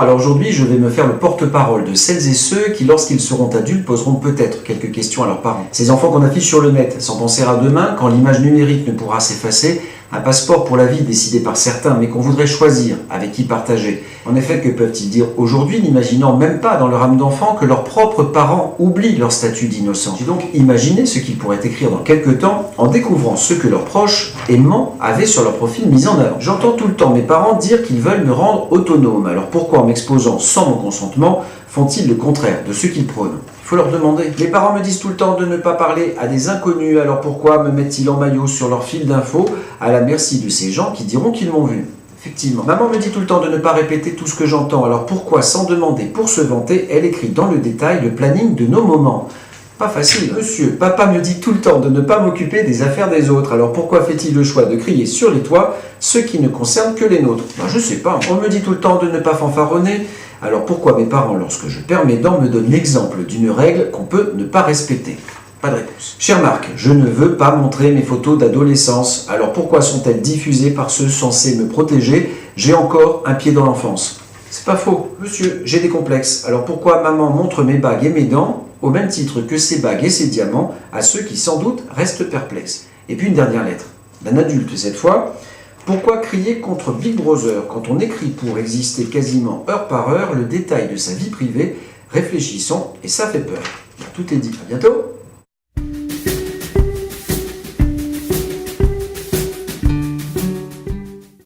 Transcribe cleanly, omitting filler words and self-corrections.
Bonjour, alors aujourd'hui je vais me faire le porte-parole de celles et ceux qui, lorsqu'ils seront adultes, poseront peut-être quelques questions à leurs parents. Ces enfants qu'on affiche sur le net, sans penser à demain, quand l'image numérique ne pourra s'effacer, un passeport pour la vie décidé par certains, mais qu'on voudrait choisir, avec qui partager. En effet, que peuvent-ils dire aujourd'hui, n'imaginant même pas dans leur âme d'enfant que leurs propres parents oublient leur statut d'innocent. J'ai donc imaginé ce qu'ils pourraient écrire dans quelques temps en découvrant ce que leurs proches, aimants, avaient sur leur profil mis en avant. J'entends tout le temps mes parents dire qu'ils veulent me rendre autonome, alors pourquoi en m'exposant sans mon consentement, font-ils le contraire de ce qu'ils prônent? Il faut leur demander. Les parents me disent tout le temps de ne pas parler à des inconnus, alors pourquoi me mettent-ils en maillot sur leur fil d'infos à la merci de ces gens qui diront qu'ils m'ont vu? Effectivement. Maman me dit tout le temps de ne pas répéter tout ce que j'entends, alors pourquoi, sans demander pour se vanter, elle écrit dans le détail le planning de nos moments? Pas facile. Monsieur, papa me dit tout le temps de ne pas m'occuper des affaires des autres, alors pourquoi fait-il le choix de crier sur les toits ce qui ne concerne que les nôtres? Je sais pas. On me dit tout le temps de ne pas fanfaronner, alors pourquoi mes parents, lorsque je perds mes dents, me donnent l'exemple d'une règle qu'on peut ne pas respecter? Pas de réponse. Cher Marc, je ne veux pas montrer mes photos d'adolescence, alors pourquoi sont-elles diffusées par ceux censés me protéger? J'ai encore un pied dans l'enfance. C'est pas faux. Monsieur, j'ai des complexes, alors pourquoi maman montre mes bagues et mes dents au même titre que ses bagues et ses diamants à ceux qui sans doute restent perplexes? Et puis une dernière lettre, d'un adulte cette fois. Pourquoi crier contre Big Brother quand on écrit pour exister quasiment heure par heure le détail de sa vie privée? Réfléchissons et ça fait peur. Tout est dit. À bientôt.